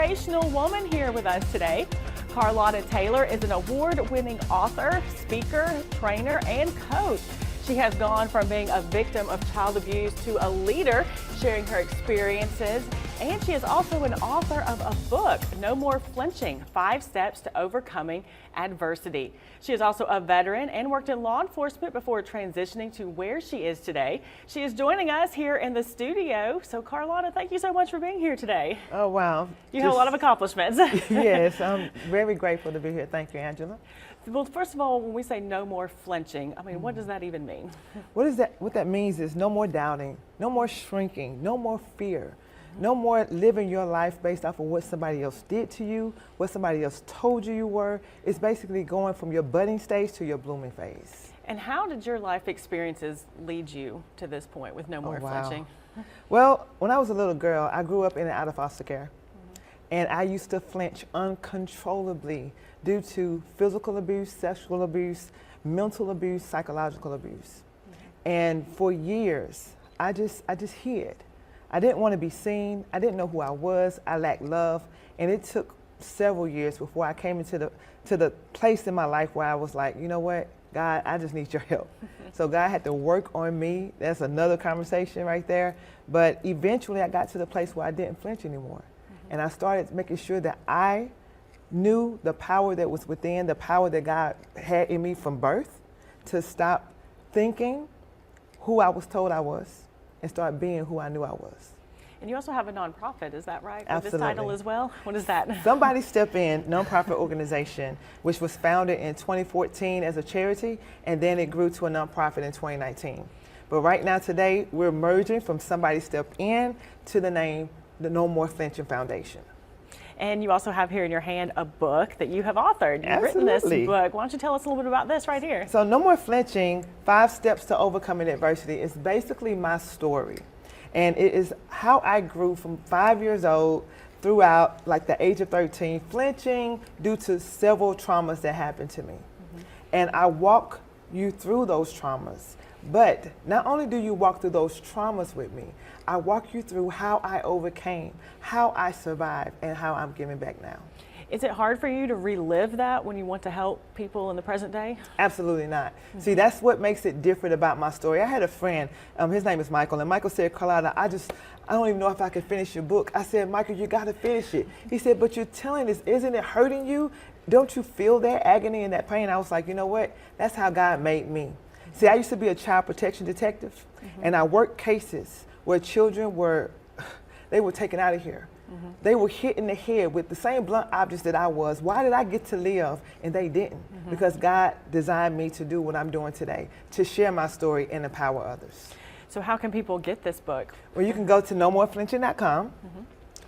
Inspirational woman here with us today. Carlotta Taylor is an award-winning author, speaker, trainer, and coach. She has gone from being a victim of child abuse to a leader, sharing her experiences. And she is also an author of a book, No More Flinching, 5 Steps to Overcoming Adversity. She is also a veteran and worked in law enforcement before transitioning to where she is today. She is joining us here in the studio. So Carlotta, thank you so much for being here today. Oh, wow. You have a lot of accomplishments. Yes, I'm very grateful to be here. Thank you, Angela. Well, first of all, when we say no more flinching, I mean, what does that even mean? What that means is no more doubting, no more shrinking, no more fear. No more living your life based off of what somebody else did to you, what somebody else told you were. It's basically going from your budding stage to your blooming phase. And how did your life experiences lead you to this point with no more flinching? Well, when I was a little girl, I grew up in and out of foster care. And I used to flinch uncontrollably due to physical abuse, sexual abuse, mental abuse, psychological abuse. And for years, I just hid. I didn't want to be seen. I didn't know who I was. I lacked love. And it took several years before I came into the place in my life where I was like, you know what, God, I just need your help. So God had to work on me. That's another conversation right there. But eventually I got to the place where I didn't flinch anymore. And I started making sure that I knew the power that was within, the power that God had in me from birth, to stop thinking who I was told I was and start being who I knew I was. And you also have a nonprofit, is that right? Absolutely. With this title as well? What is that? Somebody Step In nonprofit organization, which was founded in 2014 as a charity, and then it grew to a nonprofit in 2019. But right now today, we're merging from Somebody Step In to the name, the No More Flinching Foundation. And you also have here in your hand a book that you have authored. You've written this book. Why don't you tell us a little bit about this right here? So No More Flinching, 5 Steps to Overcoming Adversity is basically my story. And it is how I grew from 5 years old throughout like the age of 13, flinching due to several traumas that happened to me. And I walk you through those traumas. But not only do you walk through those traumas with me, I walk you through how I overcame, how I survived, and how I'm giving back now. Is it hard for you to relive that when you want to help people in the present day? Absolutely not. See, that's what makes it different about my story. I had a friend, his name is Michael, and Michael said, Carlotta, I don't even know if I can finish your book. I said, Michael, you got to finish it. He said, but you're telling this, isn't it hurting you? Don't you feel that agony and that pain? I was like, you know what? That's how God made me. See, I used to be a child protection detective, and I worked cases where children were taken out of here. They were hit in the head with the same blunt objects that I was. Why did I get to live and they didn't? Because God designed me to do what I'm doing today, to share my story and empower others. So how can people get this book? Well, you can go to nomoreflinching.com.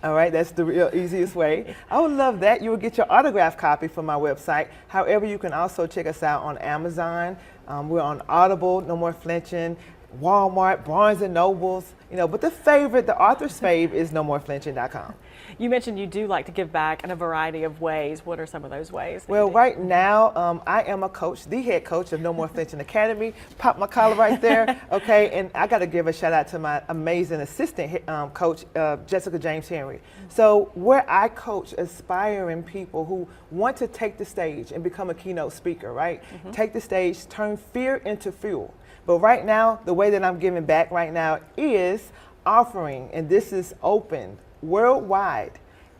All right, that's the real easiest way. I would love that. You will get your autographed copy from my website. However, you can also check us out on Amazon. We're on Audible, No More Flinching, Walmart, Barnes and Nobles, but the author's fave is nomoreflinching.com. You mentioned you do like to give back in a variety of ways. What are some of those ways? Well, right now, I am a coach, the head coach of No More Flinching Academy. Pop my collar right there, okay? And I got to give a shout out to my amazing assistant coach, Jessica James Henry. So where I coach aspiring people who want to take the stage and become a keynote speaker, right? Take the stage, turn fear into fuel. But right now, the way that I'm giving back right now is offering, and this is open worldwide,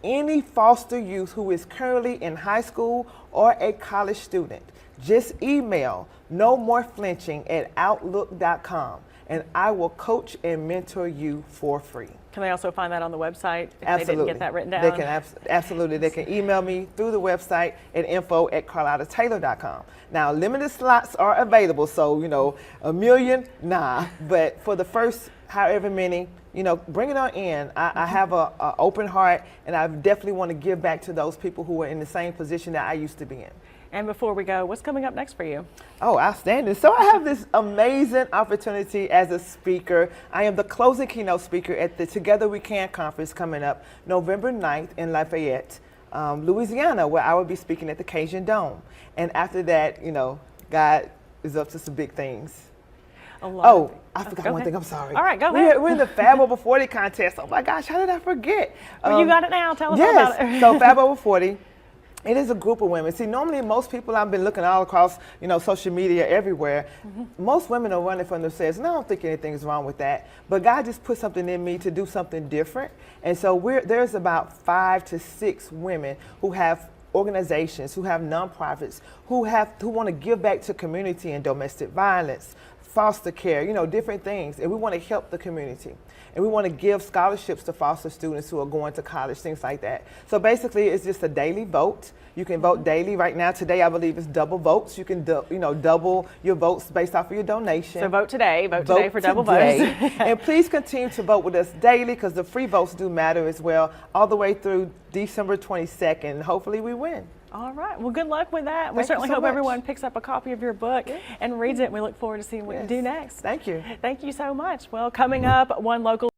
any foster youth who is currently in high school or a college student, just email nomoreflinching@outlook.com, and I will coach and mentor you for free. Can they also find that on the website if Absolutely. they didn't get that written down? They can absolutely. They can email me through the website at info@carlottataylor.com. Now, limited slots are available, so, a million, nah. But for the first however many, bring it on in. I have an open heart, and I definitely want to give back to those people who are in the same position that I used to be in. And before we go, what's coming up next for you? Oh, outstanding. So I have this amazing opportunity as a speaker. I am the closing keynote speaker at the Together We Can conference coming up November 9th in Lafayette, Louisiana, where I will be speaking at the Cajun Dome. And after that, God is up to some big things. A lot. Oh, I forgot one ahead. thing. I'm sorry. All right, go ahead. We're in the Fab Over 40 contest. Oh my gosh, how did I forget? Well, you got it now. Tell us all about it. So Fab Over 40. It is a group of women. See, normally most people, I've been looking all across, social media everywhere. Most women are running for themselves, and I don't think anything's wrong with that. But God just put something in me to do something different. And so there's about 5 to 6 women who have organizations, who have nonprofits, who want to give back to community and domestic violence, foster care, different things. And we want to help the community. And we want to give scholarships to foster students who are going to college, things like that. So basically, it's just a daily vote. You can vote daily. Right now, today, I believe it's double votes. You can, double your votes based off of your donation. So vote today. Vote today for double votes. And please continue to vote with us daily, because the free votes do matter as well, all the way through December 22nd. Hopefully, we win. All right. Well, good luck with that. We Thank you certainly so hope much. everyone picks up a copy of your book and reads it. We look forward to seeing what you do next. Thank you. Thank you so much. Well, coming up, one local